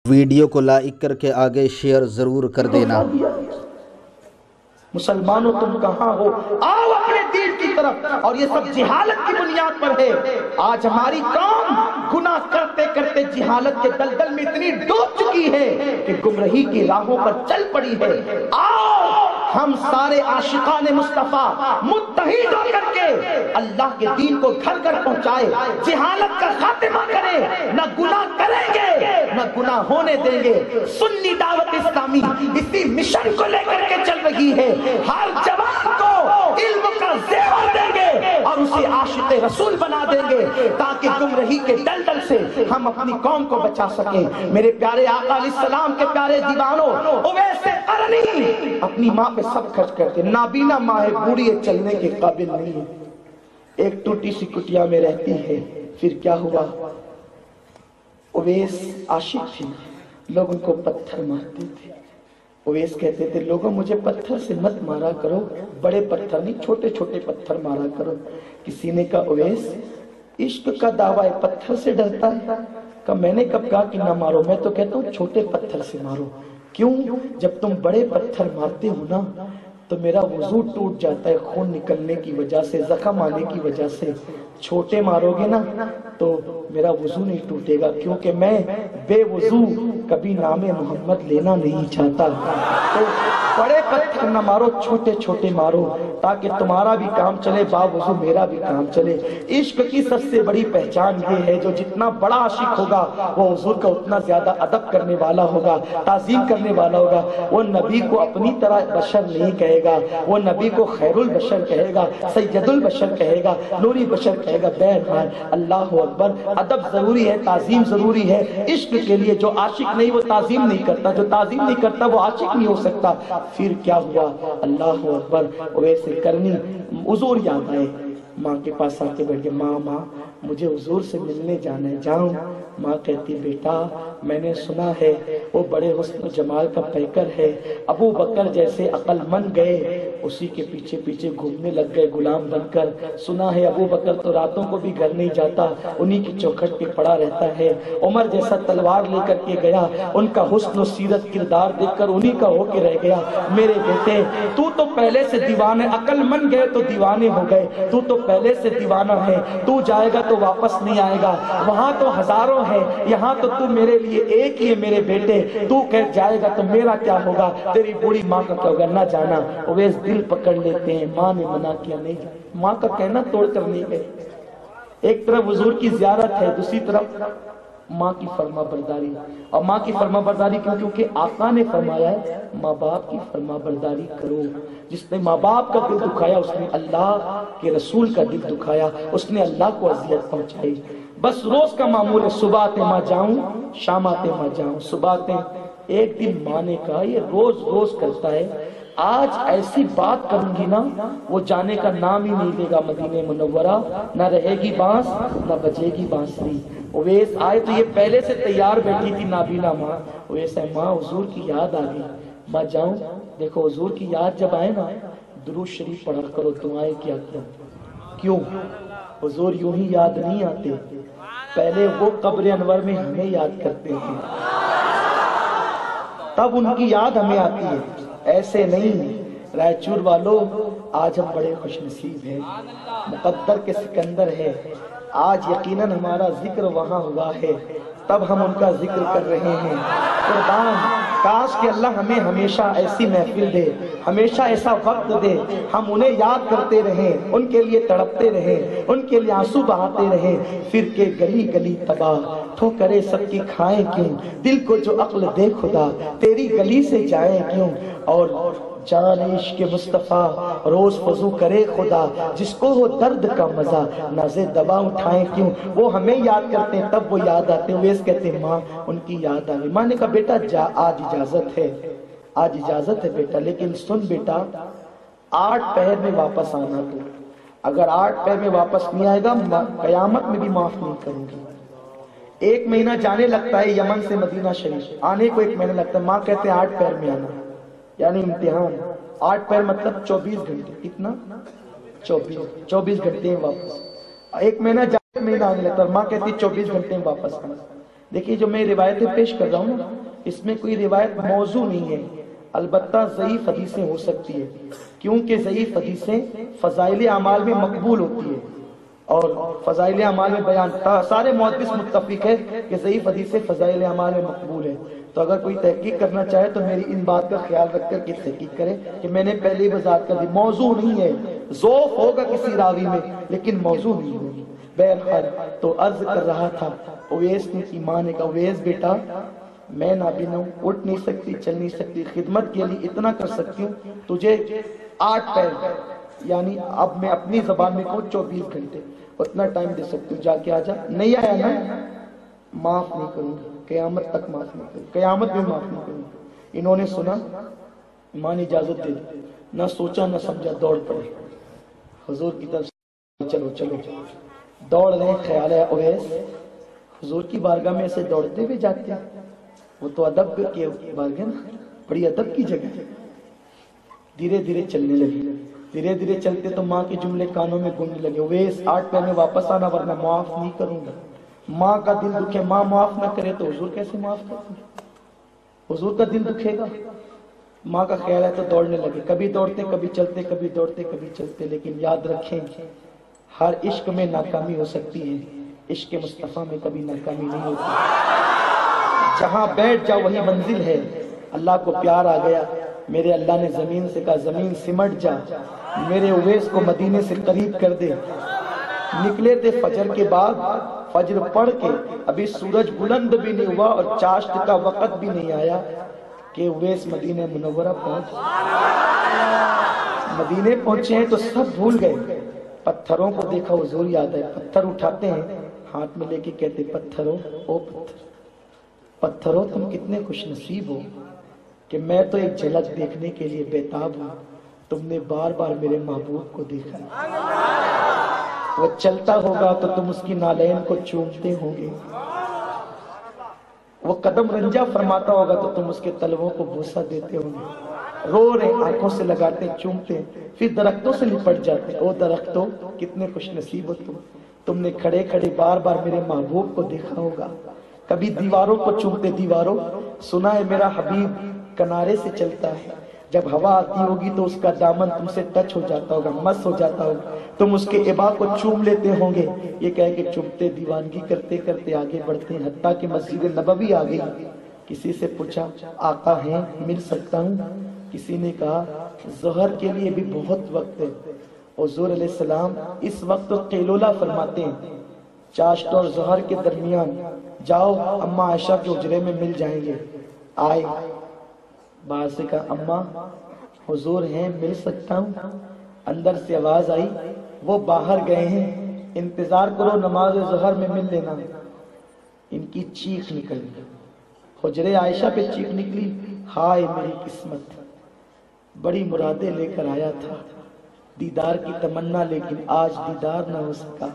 Video کو like کر کے آگے شیئر ضرور کر دینا۔ مسلمانوں تم کہاں ہو؟ آؤ اپنے دین کی طرف۔ اور یہ سب جہالت کی بنیاد پر ہے۔ آج ہماری قوم گناہ کرتے کرتے جہالت کے دلدل میں اتنی ڈوب چکی ہے کہ گمراہی کی راہوں پر چل پڑی ہے۔ آؤ ہم سارے عاشقان مصطفیٰ متحد ہو کر کے اللہ کے دین کو گھر گھر پہنچائے، جہالت کا خاتمہ کریں، نہ گناہ کریں گے نہ گناہ ہونے دیں گے۔ سنی دعوت اسلامی اسی مشن کو لے کر کے چل رہی ہے۔ ہر جوان کو علم کا زیور دیں گے اور اسے عاشق رسول بنا دیں گے تاکہ گمراہی کے دلدل سے ہم اپنی قوم کو بچا سکیں۔ میرے پیارے آقا علیہ السلام کے پیارے دیوانوں، اویس قرنی اپنی ماں پہ سب خرچ کرتے، نابینا ماں ہے، بوڑھی ہے، چلنے کے قابل نہیں ہے، ایک ٹوٹی سی کٹیا میں رہتی ہے۔ پھر کیا ہوا؟ اویس عاشق تھی، لوگ ان کو پتھر مارتے تھے۔ اویس کہتے تھے لوگوں مجھے پتھر سے مت مارا کرو، بڑے پتھر نہیں، چھوٹے چھوٹے پتھر مارا کرو۔ کسی نے کہا اویس عشق کا دعویٰ پتھر سے ڈرتا ہے؟ کہا میں نے کب کہا کہ نہ مارو، میں تو کہتا ہوں چھوٹے پتھر سے مارو۔ کیوں؟ جب تم بڑے پتھر مارتے ہو نا تو میرا وضو ٹوٹ جاتا ہے خون نکلنے کی وجہ سے، زخم آنے کی وجہ سے۔ چھوٹے مارو گے نا تو میرا وضو نہیں ٹوٹے گا، کیونکہ میں بے وضو کبھی نام محمد لینا نہیں چاہتا۔ تو بڑے پتھر نہ مارو، چھوٹے چھوٹے مارو تاکہ تمہارا بھی کام چلے، با وضو میرا بھی کام چلے۔ عشق کی سب سے بڑی پہچان یہ ہے جو جتنا بڑا عاشق ہوگا وہ حضور کا اتنا زیادہ ادب کرنے والا ہوگا، تعظیم کرنے والا ہوگا۔ وہ نبی کو اپنی طرح بشر نہیں کہے گا، وہ نبی کو خیر البشر کہے گا، سید البشر کہے گا، نوری بشر کہے گا۔ بہرحال اللہ اکبر، ادب ضروری ہے، تعظیم ضروری ہے عشق کے لیے۔ جو عاشق نہیں وہ تعظیم نہیں کرتا، جو تعظیم نہیں کرتا وہ عاشق نہیں ہو سکتا۔ پھر کیا ہوا؟ اللہ اکبر، ویسے کرنی حضور یاد آئے، ماں کے پاس آ کے بیٹھ کے ماں مجھے حضور سے ملنے جانا ہے، جاؤں؟ ماں کہتی بیٹا میں نے سنا ہے وہ بڑے حسن و جمال کا پیکر ہے، ابو بکر جیسے عقل مند گئے اسی کے پیچھے پیچھے گھومنے لگ گئے غلام بن کر۔ سنا ہے ابو بکر تو راتوں کو بھی گھر نہیں جاتا، انہی کی چوکھٹ پہ پڑا رہتا ہے۔ عمر جیسا تلوار لے کر کے گیا، ان کا حسن و سیرت کردار دیکھ کر انہی کا ہو کے رہ گیا۔ میرے بیٹے تو پہلے سے دیوانے، عقل مند گئے تو دیوانے ہو گئے، تو پہلے سے دیوانہ ہے، تو جائے گا تو واپس نہیں آئے گا، وہاں تو ہزاروں ہے، یہاں تو میرے لیے ایک ہی ہے میرے بیٹے، تو کہہ جائے گا تو میرا کیا ہوگا، تیری بوڑھی ماں کا کیا ہوگا، نہ جانا۔ اویس دل پکڑ لیتے ہیں، ماں نے منع کیا نہیں جانا، ماں کا کہنا توڑ کر نہیں گئے۔ ایک طرف حضور کی زیارت ہے، دوسری طرف ماں کی فرما برداری۔ اور ماں کی فرما برداری کیوں؟ کیونکہ آقا نے فرمایا ہے ماں باپ کی فرما برداری کرو۔ جس نے ماں باپ کا دل دکھایا اس نے اللہ کے رسول کا دل دکھایا، اس نے اللہ کو اذیت پہنچائی۔ بس روز کا معمول ہے، صبح آتے ماں جاؤں، شام آتے ماں جاؤں، صبح آتے۔ ایک دن ماں نے کہا یہ روز روز کرتا ہے، آج ایسی بات کروں گی نا وہ جانے کا نام ہی نہیں لے گا مدینہ منورہ، نہ رہے گی بانس نہ بجے گی بانسری۔ اویس آئے تو یہ پہلے سے تیار بیٹھی تھی نابینا ماں۔ اویس ہے ماں حضور کی یاد آ گئی، ماں جاؤں؟ دیکھو حضور کی یاد جب آئے نا درود شریف پڑھا کرو، دعائیں کیا کرو۔ کیوں؟ حضور یوں ہی یاد نہیں آتے، پہلے وہ قبر انور میں ہمیں یاد کرتے ہیں، تب ان کی یاد ہمیں آتی ہے، ایسے نہیں۔ رائچور والوں آج ہم بڑے خوش نصیب ہیں، مقدر کے سکندر ہے، آج یقیناً ہمارا ذکر وہاں ہوا ہے تب ہم ان کا ذکر کر رہے ہیں۔ قربان کاش کہ اللہ ہمیں ہمیشہ ایسی محفل دے، ہمیشہ ایسا وقت دے، ہم انہیں یاد کرتے رہیں، ان کے لیے تڑپتے رہیں، ان کے لیے آنسو بہاتے رہیں۔ پھر کے گلی گلی تباہ ٹھوکرے سب کی کھائیں کیوں، دل کو جو عقل دے خدا تیری گلی سے جائیں کیوں۔ اور جان عشق مصطفیٰ روز فضو کرے خدا، جس کو ہو درد کا مزہ نازے دوا اٹھائیں کیوں۔ وہ ہمیں یاد کرتے ہیں تب وہ یاد آتے ہیں۔ ویس کہتے ہیں ماں ان کی یاد آئی۔ ماں نے کہا بیٹا جا، آج اجازت ہے، آج اجازت ہے بیٹا، لیکن سن بیٹا 8 پہر میں واپس آنا، تو اگر 8 پہر میں واپس نہیں آئے گا قیامت میں بھی معاف نہیں کروں گی۔ 1 مہینہ جانے لگتا ہے یمن سے مدینہ شریف، آنے کو 1 مہینہ لگتا ہے۔ ماں کہتے ہیں 8 پہر میں آنا، یعنی امتحان۔ 8 پہر مطلب 24 گھنٹے، کتنا؟ 24 گھنٹے واپس۔ 1 مہینہ جانے 1 مہینہ آنے لگتا ہے، ماں کہتی 24 گھنٹے واپس آنا۔ دیکھیے جو میں روایتیں پیش کر رہا ہوں نا اس میں کوئی روایت موضوع نہیں ہے، البتہ ضعیف حدیثیں ہو سکتی ہے، کیونکہ ضعیف حدیثیں فضائل اعمال میں مقبول ہوتی ہے، اور فضائل اعمال میں بیان سارے محدث متفق ہے کہ ضعیف حدیثیں فضائل اعمال میں مقبول ہے۔ تو اگر کوئی تحقیق کرنا چاہے تو میری ان بات کا خیال رکھ کر کے تحقیق کرے کہ میں نے پہلے ہی وضاحت کر دی، موضوع نہیں ہے، ذوق ہوگا کسی راوی میں لیکن موضوع نہیں ہوگی۔ بہرحال تو عرض کر رہا تھا، اویس نے کی ماں نے کہا، اویس بیٹا میں نابینا ہوں، اٹھ نہیں سکتی، چل نہیں سکتی، خدمت کے لیے اتنا کر سکتی ہوں، تجھے 8 پیر یعنی اب میں اپنی زبان میں کہوں 24 گھنٹے اتنا ٹائم دے سکتی ہوں، جا کے آ جا، نہیں آیا نا معاف نہیں کروں گا، قیامت تک معاف نہیں کروں، قیامت میں معاف نہیں کروں گا۔ انہوں نے سنا، ماں نے اجازت دے دی، نہ سوچا نہ سمجھا، دوڑ پڑے حضور کی طرف سے، چلو چلو دوڑ رہے، خیال ہے اویس حضور کی بارگاہ میں ایسے دوڑتے ہوئے جاتے ہیں، وہ تو ادب کی بارگاہ نا، بڑی ادب کی جگہ ہے۔ دھیرے دھیرے چلنے لگے، دھیرے دھیرے چلتے تو ماں کے جملے کانوں میں گونجنے لگے، اویس 8 پیر میں واپس آنا ورنہ معاف نہیں کروں گا۔ ماں کا دل دکھے، ماں معاف نہ کرے تو حضور کیسے معاف کریں گے؟ حضور کا دل دکھے گا۔ ماں کا خیال ہے تو دوڑنے لگے، کبھی دوڑتے کبھی چلتے، کبھی دوڑتے کبھی چلتے، لیکن یاد رکھیں ہر عشق میں ناکامی ہو سکتی ہے، عشق مصطفیٰ میں کبھی ناکامی نہیں ہوتی۔ جہاں بیٹھ جاؤ وہی منزل ہے۔ اللہ کو پیار آ گیا، میرے اللہ نے زمین سے کہا زمین سمٹ جا، میرے اویس کو مدینے سے قریب کر دے۔ نکلے تھے فجر کے بعد، فجر پڑھ کے ابھی سورج بلند بھی نہیں ہوا اور چاشت کا وقت بھی نہیں آیا کہ اویس مدینہ منورہ پہنچ۔ مدینے پہنچے ہیں تو سب بھول گئے، پتھروں کو دیکھا حضور یاد ہے، پتھر اٹھاتے ہیں ہاتھ میں لے کے کہتے پتھروں، او پتھروں تم کتنے خوش نصیب ہو کہ میں تو ایک جھلک دیکھنے کے لیے بیتاب ہوں، تم نے بار بار میرے محبوب کو دیکھا، وہ چلتا ہوگا تو تم اس کی نالین کو چومتے ہوں گے، وہ قدم رنجا فرماتا ہوگا تو تم اس کے تلووں کو بوسہ دیتے ہوں گے، رو رہے آنکھوں سے لگاتے چومتے، پھر درختوں سے لپٹ جاتے، او درختوں کتنے خوش نصیب ہو تم نے کھڑے کھڑے بار بار میرے محبوب کو دیکھا ہوگا۔ کبھی دیواروں کو چومتے، دیواروں سنا ہے میرا حبیب کنارے سے چلتا ہے، جب ہوا آتی ہوگی تو اس کا دامن تم سے ٹچ ہو جاتا ہوگا، مس ہو جاتا ہوگا، تم اس کے ابا کو چوم لیتے ہوں گے۔ یہ کہہ کے چومتے دیوانگی کرتے کرتے آگے بڑھتے ہیں، حتیٰ کہ مسجد نبوی آ گئی۔ کسی سے پوچھا آقا ہیں مل سکتا ہوں؟ کسی نے کہا ظہر کے لیے بھی بہت وقت ہے۔ حضور علیہ السلام اس وقت قیلولہ فرماتے ہیں، چاشت اور ظہر کے درمیان، جاؤ اماں عائشہ کے حجرے میں مل جائیں گے۔ آئے، باہر سے کہا اماں حضور ہیں مل سکتا ہوں؟ اندر سے آواز آئی وہ باہر گئے ہیں، انتظار کرو نماز ظہر میں مل لینا۔ ان کی چیخ نکل گئی، حجرے عائشہ پہ چیخ نکلی، ہائے میری قسمت، بڑی مرادیں لے کر آیا تھا، دیدار کی تمنا لیکن آج دیدار نہ ہو سکا۔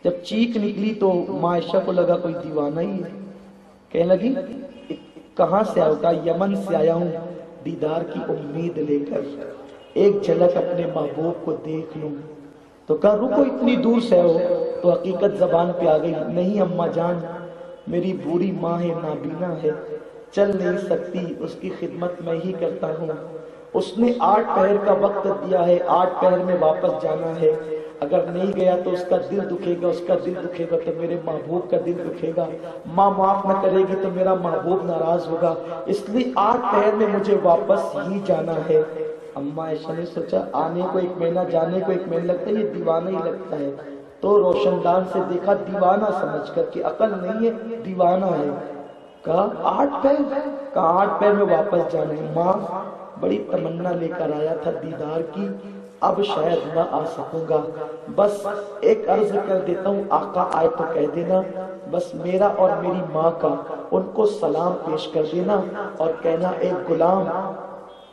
جب چیخ نکلی تو ماں عائشہ کو لگا کوئی دیوانہ ہی ہے، کہنے لگی کہاں سے آیا؟ کہا یمن سے آیا ہوں دیدار کی امید لے کر، ایک جھلک اپنے محبوب کو دیکھ لوں۔ تو کہا رکو اتنی دور سے ہو، تو حقیقت زبان پہ آ گئی، نہیں اماں جان میری بوڑھی ماں ہے، نابینا ہے، چل نہیں سکتی، اس کی خدمت میں ہی کرتا ہوں، اس نے 8 پہر کا وقت دیا ہے، 8 پہر میں واپس جانا ہے، اگر نہیں گیا تو اس کا دل دکھے گا، اس کا دل دکھے گا تو میرے محبوب کا دل دکھے گا، ماں معاف نہ کرے گی تو میرا محبوب ناراض ہوگا، اس لیے 8 پہر میں مجھے واپس ہی جانا ہے۔ اماں عائشہ نے سوچا آنے کو 1 مہینہ جانے کو 1 مہینہ لگتا ہے، یہ دیوانہ ہی لگتا ہے، تو روشن دان سے دیکھا دیوانہ سمجھ کر کہ عقل نہیں ہے دیوانہ ہے۔ کہا 8 پہر؟ کہا 8 پہر میں واپس جانا ہے، ماں بڑی تمنا لے کر آیا تھا دیدار کی، اب شاید نہ آ سکوں گا، بس ایک عرض کر دیتا ہوں آقا آئے تو کہہ دینا، بس میرا اور میری ماں کا ان کو سلام پیش کر دینا اور کہنا ایک غلام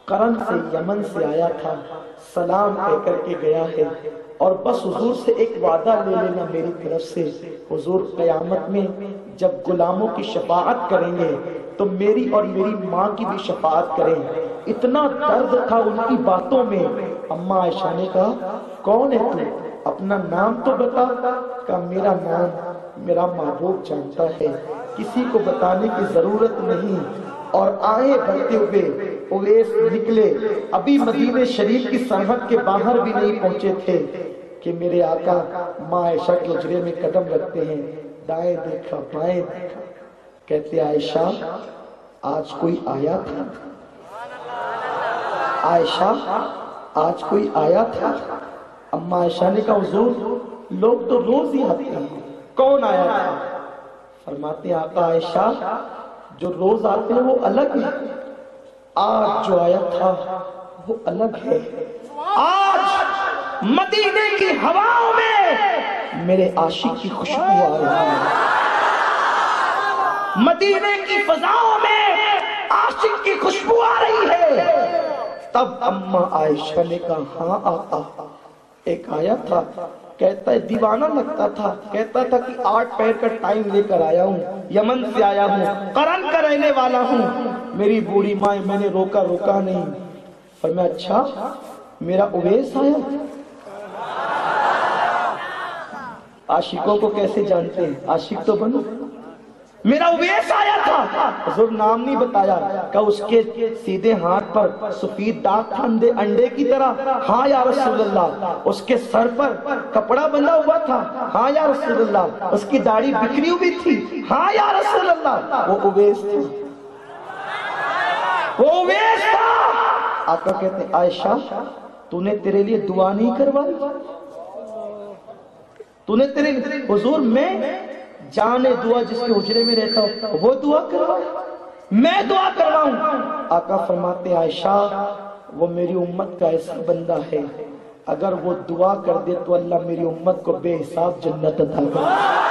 قرن سے یمن سے آیا تھا، سلام کہہ کر کے گیا ہے، اور بس حضور سے ایک وعدہ لے لینا میری طرف سے، حضور قیامت میں جب غلاموں کی شفاعت کریں گے تو میری اور میری ماں کی بھی شفاعت کریں۔ اتنا درد تھا ان کی باتوں میں۔ اماں عائشہ نے کہا کون ہے تو؟ اپنا نام تو بتا۔ کہا میرا نام میرا محبوب جانتا ہے، کسی کو بتانے کی ضرورت نہیں، اور آئے بڑھتے ہوئے اویس نکلے، ابھی مدینہ شریف کی سرحد کے باہر بھی نہیں پہنچے تھے کہ میرے آقا ماں عائشہ کے حجرے میں قدم رکھتے ہیں، دائیں دیکھا بائیں دیکھا، کہتے عائشہ آج کوئی آیا تھا؟ عائشہ آج کوئی آیا تھا؟ اما عائشہ نے کہا حضور لوگ تو روز ہی آتے ہیں، کون آیا تھا؟ فرماتے ہیں آقا عائشہ جو روز آتے ہیں وہ الگ ہے، آج جو آیا تھا وہ الگ ہے۔ آج مدینے کی ہواؤں میں میرے عاشق کی خوشبو آ رہی ہے، مدینے کی فضاؤں میں عاشق کی خوشبو آ رہی ہے۔ تب اما عائشہ نے کہا ہاں آقا ایک آیا تھا، کہتا ہے دیوانہ لگتا تھا، کہتا تھا کہ 8 پیر کا ٹائم لے کر آیا ہوں، یمن سے آیا ہوں، قرن کا رہنے والا ہوں، میری بوڑھی ماں میں نے روکا نہیں۔ فرمایا اچھا میرا اویس آیا؟ عاشقوں کو کیسے جانتے ہیں؟ عاشق تو بنو۔ میرا اویس آیا تھا، حضور نام نہیں بتایا، کہ اس کے سیدھے ہاتھ پر سفید داغ تھا انڈے کی طرح، ہاں یا رسول اللہ۔ اس کے سر پر کپڑا بندھا ہوا تھا، ہاں یا رسول اللہ۔ اس کی داڑھی بکھری ہوئی تھی، ہاں یا رسول اللہ۔ وہ اویس تھا، وہ اویس تھا۔ آقا کہتے ہیں عائشہ تو نے تیرے لیے دعا نہیں کروائی؟ تو نے تیرے حضور میں جانے دعا جس کے حجرے میں رہتا ہوں وہ دعا کرواؤں، میں دعا کرواؤں؟ آقا فرماتے عائشہ وہ میری امت کا ایسا بندہ ہے، اگر وہ دعا کر دے تو اللہ میری امت کو بے حساب جنت عطا کرے۔